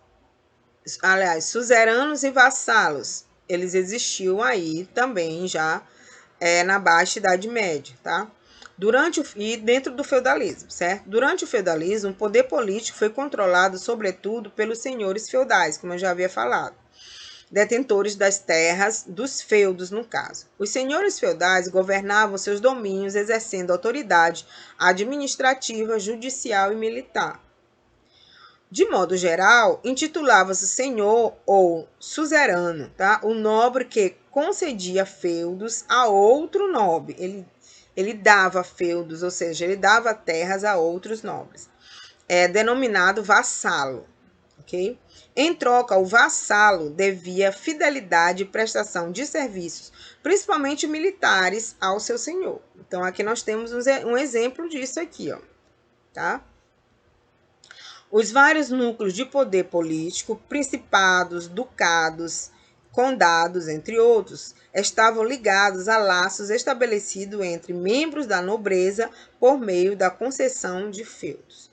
aliás, suzeranos e vassalos, eles existiam aí também já na Baixa Idade Média, tá? E dentro do feudalismo, certo? Durante o feudalismo, o poder político foi controlado, sobretudo, pelos senhores feudais, como eu já havia falado, detentores das terras, dos feudos, no caso. Os senhores feudais governavam seus domínios exercendo autoridade administrativa, judicial e militar. De modo geral, intitulava-se senhor ou suzerano, tá? O nobre que concedia feudos a outro nobre. Ele dava feudos, ou seja, ele dava terras a outros nobres. É denominado vassalo, ok? Em troca, o vassalo devia fidelidade e prestação de serviços, principalmente militares, ao seu senhor. Então, aqui nós temos um exemplo disso aqui, ó. tá? Os vários núcleos de poder político, principados, ducados, condados, entre outros, estavam ligados a laços estabelecidos entre membros da nobreza por meio da concessão de feudos.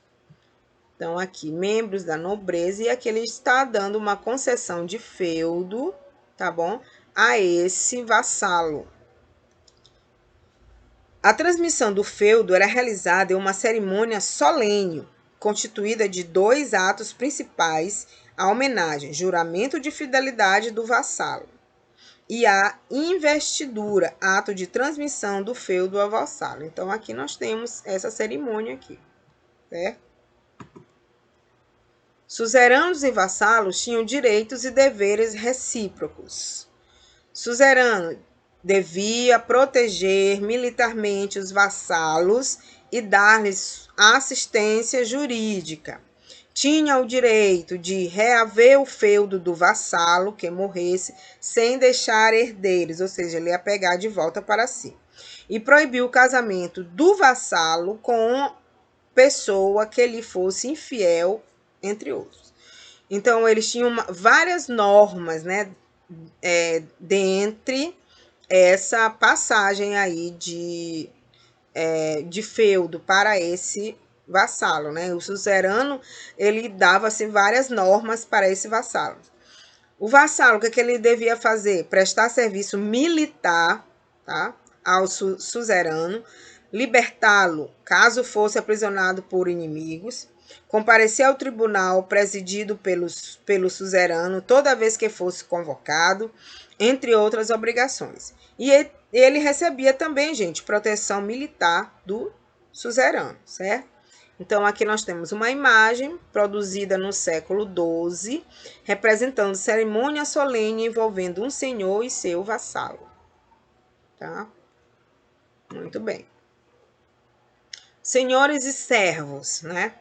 Então, aqui, membros da nobreza, e aqui ele está dando uma concessão de feudo, tá bom? A esse vassalo. A transmissão do feudo era realizada em uma cerimônia solene, constituída de 2 atos principais: a homenagem, juramento de fidelidade do vassalo, e a investidura, ato de transmissão do feudo ao vassalo. Então, aqui nós temos essa cerimônia aqui, certo? Suzeranos e vassalos tinham direitos e deveres recíprocos. Suzerano devia proteger militarmente os vassalos e dar-lhes assistência jurídica. Tinha o direito de reaver o feudo do vassalo que morresse sem deixar herdeiros, ou seja, ele ia pegar de volta para si. E proibiu o casamento do vassalo com pessoa que lhe fosse infiel, entre outros. Então, eles tinham várias normas, né, dentre essa passagem aí de feudo para esse vassalo, né? O suzerano, ele dava-se várias normas para esse vassalo. O vassalo, o que ele devia fazer? Prestar serviço militar, tá? Ao suzerano, libertá-lo caso fosse aprisionado por inimigos, comparecer ao tribunal presidido pelo suzerano toda vez que fosse convocado, entre outras obrigações. E ele recebia também, gente, proteção militar do suzerano, certo? Então, aqui nós temos uma imagem produzida no século XII, representando cerimônia solene envolvendo um senhor e seu vassalo. Tá? Muito bem. Senhores e servos, né?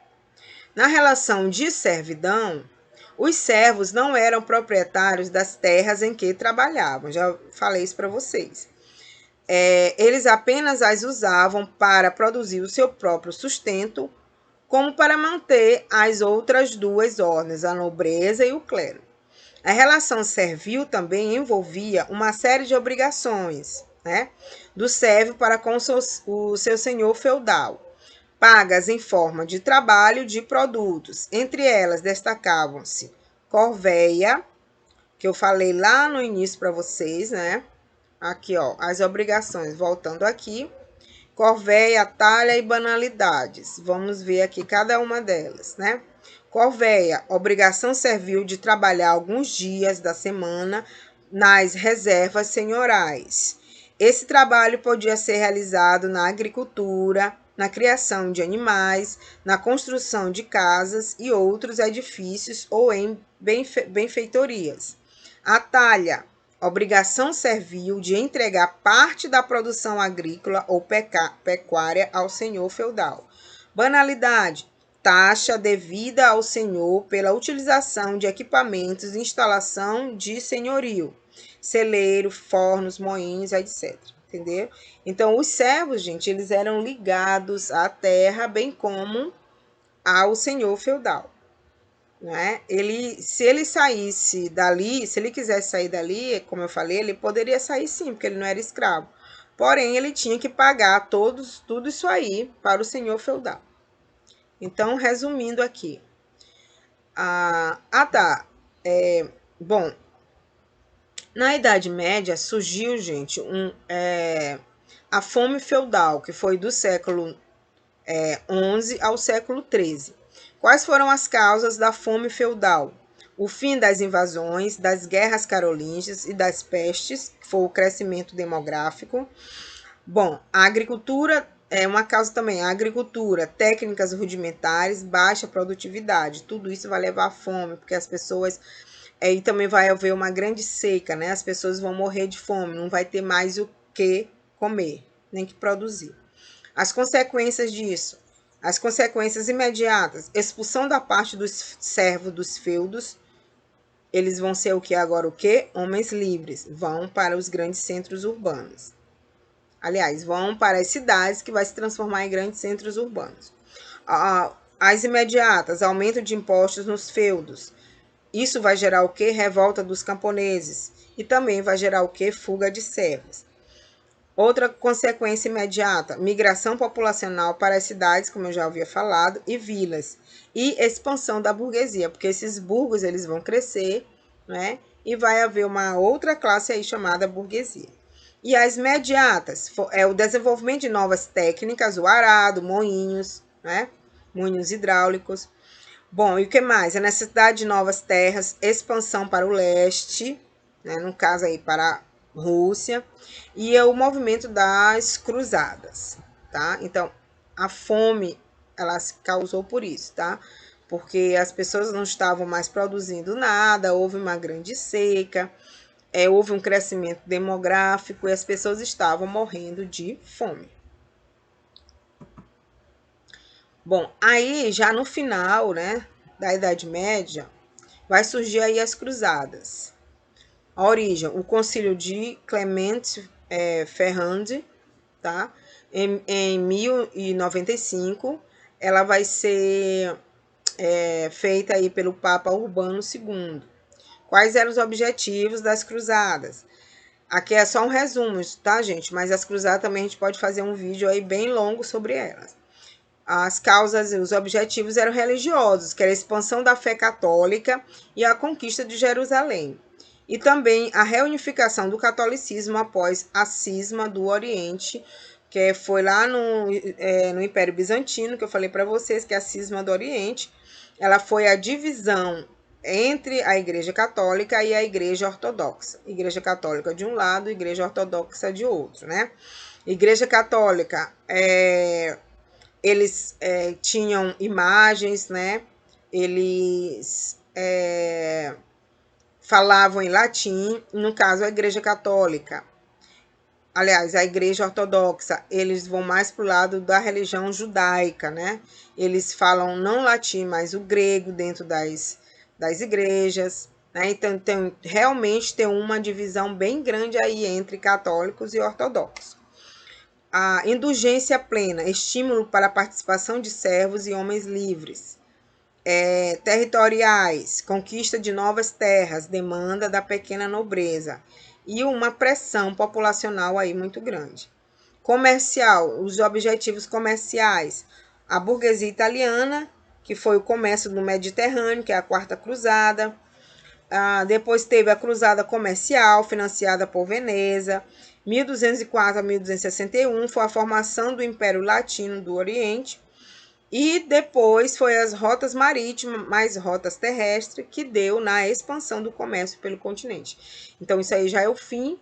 Na relação de servidão, os servos não eram proprietários das terras em que trabalhavam. Já falei isso para vocês. Eles apenas as usavam para produzir o seu próprio sustento, como para manter as outras 2 ordens, a nobreza e o clero. A relação servil também envolvia uma série de obrigações, né, do servo para com o seu senhor feudal, pagas em forma de trabalho de produtos. Entre elas destacavam-se corveia, que eu falei lá no início para vocês, né? Aqui, ó, as obrigações, voltando aqui. Corveia, talha e banalidades. Vamos ver aqui cada uma delas, né? Corveia, obrigação servil de trabalhar alguns dias da semana nas reservas senhorais. Esse trabalho podia ser realizado na agricultura, na criação de animais, na construção de casas e outros edifícios ou em benfeitorias. A talha, obrigação servil de entregar parte da produção agrícola ou pecuária ao senhor feudal. Banalidade, taxa devida ao senhor pela utilização de equipamentos e instalação de senhorio, celeiro, fornos, moinhos, etc. Entendeu? Então, os servos, gente, eles eram ligados à terra, bem como ao senhor feudal. Né? Se ele saísse dali, se ele quisesse sair dali, como eu falei, ele poderia sair sim, porque ele não era escravo. Porém, ele tinha que pagar tudo isso aí para o senhor feudal. Então, resumindo aqui. Bom, na Idade Média surgiu, gente, a fome feudal, que foi do século XI ao século XIII. Quais foram as causas da fome feudal? O fim das invasões, das guerras carolíngias e das pestes, que foi o crescimento demográfico. Bom, a agricultura é uma causa também. A agricultura, técnicas rudimentares, baixa produtividade. Tudo isso vai levar à fome, porque as pessoas... E também vai haver uma grande seca, né? As pessoas vão morrer de fome, não vai ter mais o que comer, nem que produzir. As consequências disso, as consequências imediatas, expulsão da parte dos servos dos feudos, eles vão ser o que agora? O que? Homens livres, vão para os grandes centros urbanos. Aliás, vão para as cidades que vai se transformar em grandes centros urbanos. As imediatas, aumento de impostos nos feudos. Isso vai gerar o quê? Revolta dos camponeses. E também vai gerar o quê? Fuga de servos. Outra consequência imediata, migração populacional para as cidades, como eu já havia falado, e vilas. E expansão da burguesia, porque esses burgos eles vão crescer, né? E vai haver uma outra classe aí chamada burguesia. E as imediatas, é o desenvolvimento de novas técnicas, o arado, moinhos, né? Moinhos hidráulicos. Bom, e o que mais? A necessidade de novas terras, expansão para o leste, né? No caso aí para a Rússia, e é o movimento das cruzadas, tá? Então, a fome, ela se causou por isso, tá? Porque as pessoas não estavam mais produzindo nada, houve uma grande seca, houve um crescimento demográfico e as pessoas estavam morrendo de fome. Bom, aí já no final, né, da Idade Média, vai surgir aí as cruzadas. A origem, o concílio de Clemente Ferrand, tá? Em 1095, ela vai ser feita aí pelo Papa Urbano II. Quais eram os objetivos das cruzadas? Aqui é só um resumo, tá, gente? Mas as cruzadas também a gente pode fazer um vídeo aí bem longo sobre elas. As causas e os objetivos eram religiosos, que era a expansão da fé católica e a conquista de Jerusalém. E também a reunificação do catolicismo após a cisma do Oriente, que foi lá no Império Bizantino, que eu falei para vocês, que é a cisma do Oriente, ela foi a divisão entre a Igreja Católica e a Igreja Ortodoxa. Igreja Católica de um lado, Igreja Ortodoxa de outro, né? Igreja Católica, eles tinham imagens, né? Eles falavam em latim, no caso a Igreja Católica. Aliás, a Igreja Ortodoxa, eles vão mais para o lado da religião judaica, né? Eles falam não latim, mas o grego dentro das igrejas, né? Então, realmente tem uma divisão bem grande aí entre católicos e ortodoxos. A indulgência plena, estímulo para a participação de servos e homens livres. Territoriais, conquista de novas terras, demanda da pequena nobreza e uma pressão populacional aí muito grande. Comercial, os objetivos comerciais, a burguesia italiana, que foi o comércio do Mediterrâneo, que é a Quarta Cruzada. Depois teve a Cruzada Comercial, financiada por Veneza. 1204 a 1261 foi a formação do Império Latino do Oriente. E depois foi as rotas marítimas, mais rotas terrestres, que deu na expansão do comércio pelo continente. Então, isso aí já é o fim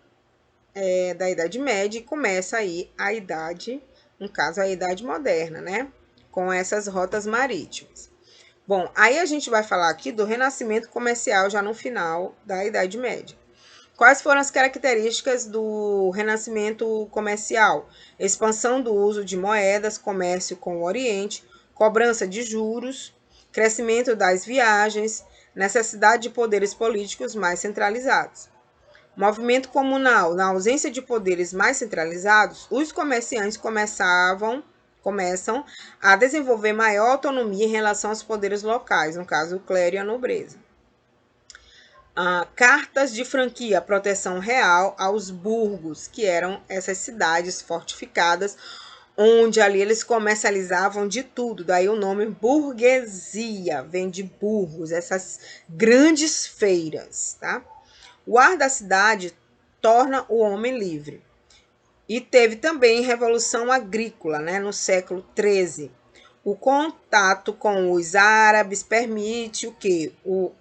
da Idade Média e começa aí a Idade, no caso, a Idade Moderna, né? Com essas rotas marítimas. Bom, aí a gente vai falar aqui do renascimento comercial já no final da Idade Média. Quais foram as características do renascimento comercial? Expansão do uso de moedas, comércio com o Oriente, cobrança de juros, crescimento das viagens, necessidade de poderes políticos mais centralizados. Movimento comunal. Na ausência de poderes mais centralizados, os comerciantes começam a desenvolver maior autonomia em relação aos poderes locais, no caso, o clero e a nobreza. Cartas de franquia, proteção real aos burgos, que eram essas cidades fortificadas, onde ali eles comercializavam de tudo. Daí o nome burguesia, vem de burgos, essas grandes feiras, tá? O ar da cidade torna o homem livre. E teve também revolução agrícola, né, no século XIII. O contato com os árabes permite o quê?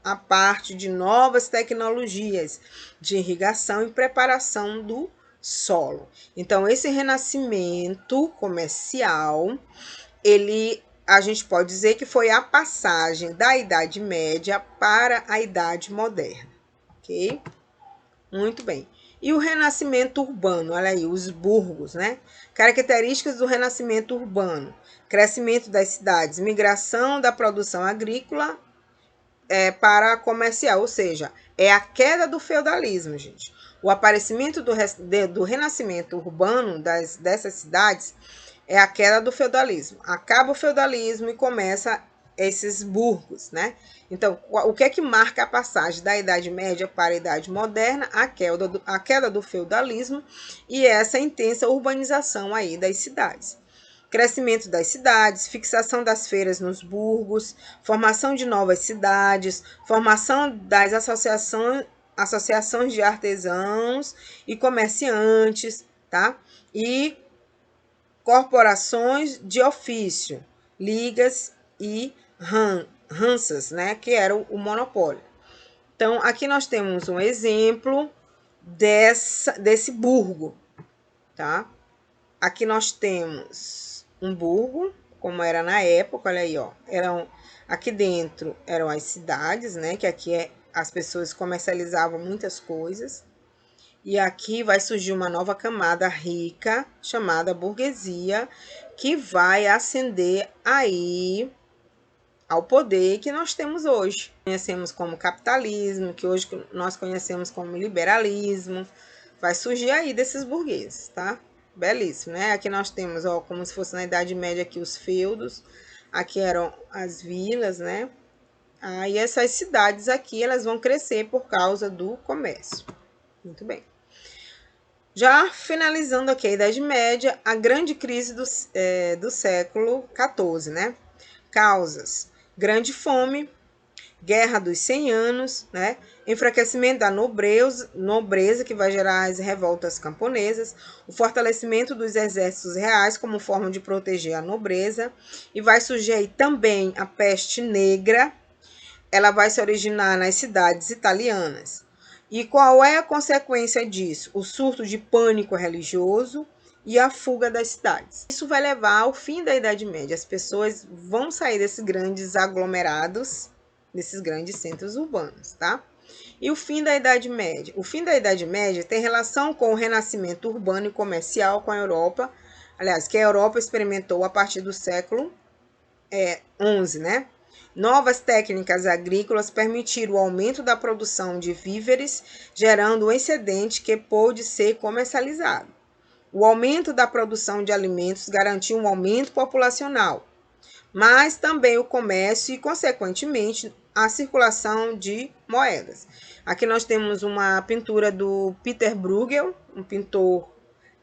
A parte de novas tecnologias de irrigação e preparação do solo. Então, esse renascimento comercial, a gente pode dizer que foi a passagem da Idade Média para a Idade Moderna, ok? Muito bem. E o renascimento urbano, olha aí, os burgos, né? Características do renascimento urbano: crescimento das cidades, migração da produção agrícola para a comercial, ou seja, é a queda do feudalismo, gente. O aparecimento do renascimento urbano dessas cidades é a queda do feudalismo. Acaba o feudalismo e começa esses burgos, né? Então, o que é que marca a passagem da Idade Média para a Idade Moderna? A queda do feudalismo e essa intensa urbanização aí das cidades. Crescimento das cidades, fixação das feiras nos burgos, formação de novas cidades, formação das associações de artesãos e comerciantes, tá? E corporações de ofício, ligas e ranças, né, que era o monopólio. Então, aqui nós temos um exemplo desse burgo, tá? Aqui nós temos um burgo, como era na época, olha aí, ó. Aqui dentro eram as cidades, né, que aqui as pessoas comercializavam muitas coisas. E aqui vai surgir uma nova camada rica, chamada burguesia, que vai ascender aí ao poder que nós temos hoje. Conhecemos como capitalismo, que hoje nós conhecemos como liberalismo. Vai surgir aí desses burgueses, tá? Belíssimo, né? Aqui nós temos, ó, como se fosse na Idade Média aqui os feudos. Aqui eram as vilas, né? Aí essas cidades aqui, elas vão crescer por causa do comércio. Muito bem. Já finalizando aqui a Idade Média, a grande crise do século XIV, né? Causas: grande fome, Guerra dos 100 Anos, né? Enfraquecimento da nobreza, que vai gerar as revoltas camponesas, o fortalecimento dos exércitos reais como forma de proteger a nobreza, e vai surgir aí também a peste negra. Ela vai se originar nas cidades italianas. E qual é a consequência disso? O surto de pânico religioso e a fuga das cidades. Isso vai levar ao fim da Idade Média. As pessoas vão sair desses grandes aglomerados, desses grandes centros urbanos, tá? E o fim da Idade Média? O fim da Idade Média tem relação com o renascimento urbano e comercial com a Europa, aliás, que a Europa experimentou a partir do século XI, né? Novas técnicas agrícolas permitiram o aumento da produção de víveres, gerando um excedente que pôde ser comercializado. O aumento da produção de alimentos garantiu um aumento populacional, mas também o comércio e, consequentemente, a circulação de moedas. Aqui nós temos uma pintura do Peter Bruegel, um pintor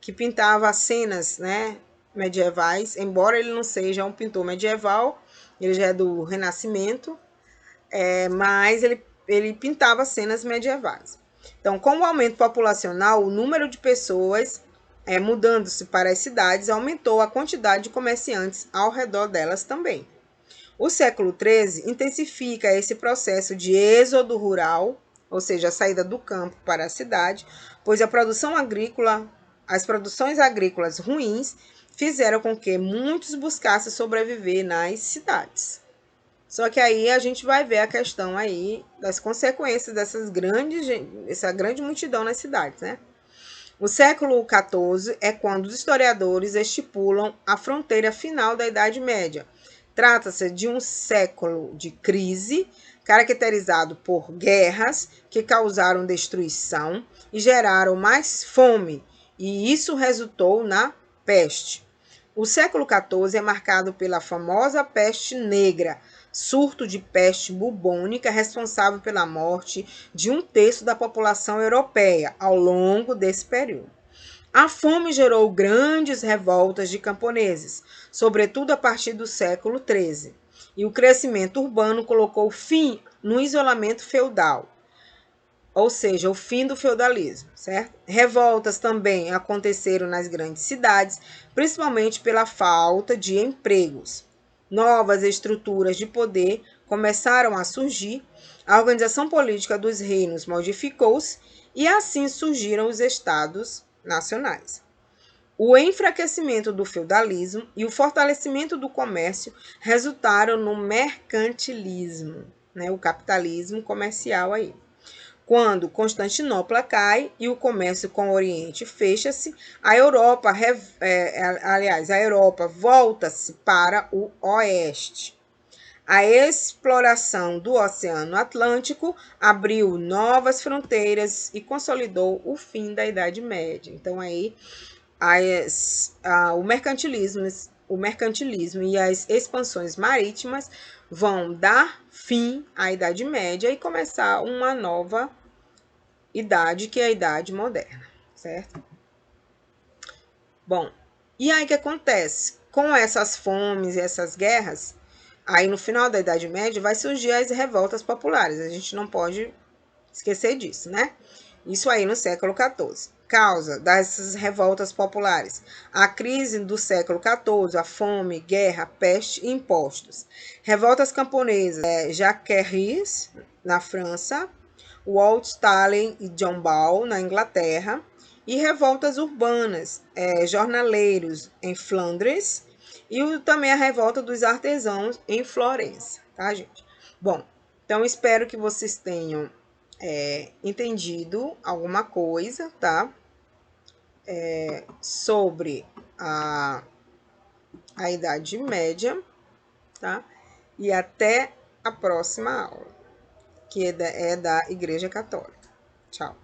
que pintava cenas, né, medievais, embora ele não seja um pintor medieval, ele já é do Renascimento, mas ele pintava cenas medievais. Então, com o aumento populacional, o número de pessoas mudando-se para as cidades aumentou a quantidade de comerciantes ao redor delas também. O século XIII intensifica esse processo de êxodo rural, ou seja, a saída do campo para a cidade, pois as produções agrícolas ruins fizeram com que muitos buscassem sobreviver nas cidades. Só que aí a gente vai ver a questão aí das consequências essa grande multidão nas cidades, né? O século XIV é quando os historiadores estipulam a fronteira final da Idade Média. Trata-se de um século de crise, caracterizado por guerras que causaram destruição e geraram mais fome, e isso resultou na peste. O século XIV é marcado pela famosa peste negra, surto de peste bubônica responsável pela morte de 1/3 da população europeia ao longo desse período. A fome gerou grandes revoltas de camponeses, sobretudo a partir do século XIII, e o crescimento urbano colocou fim no isolamento feudal, ou seja, o fim do feudalismo, certo? Revoltas também aconteceram nas grandes cidades, principalmente pela falta de empregos. Novas estruturas de poder começaram a surgir, a organização política dos reinos modificou-se e assim surgiram os estados nacionais. O enfraquecimento do feudalismo e o fortalecimento do comércio resultaram no mercantilismo, né? O capitalismo comercial aí. Quando Constantinopla cai e o comércio com o Oriente fecha-se, a Europa volta-se para o Oeste. A exploração do Oceano Atlântico abriu novas fronteiras e consolidou o fim da Idade Média. Então, aí, o mercantilismo e as expansões marítimas vão dar fim à Idade Média e começar uma nova idade, que é a Idade Moderna, certo? Bom, e aí o que acontece? Com essas fomes e essas guerras, aí no final da Idade Média vai surgir as revoltas populares. A gente não pode esquecer disso, né? Isso aí no século XIV. Causa dessas revoltas populares: a crise do século XIV, a fome, guerra, peste e impostos. Revoltas camponesas, Jacqueries, na França, Walt Stalin e John Ball, na Inglaterra, e revoltas urbanas, jornaleiros em Flandres, e também a revolta dos artesãos em Florença, tá, gente? Bom, então espero que vocês tenham entendido alguma coisa, tá? Sobre a Idade Média, tá? E até a próxima aula, que é da Igreja Católica. Tchau.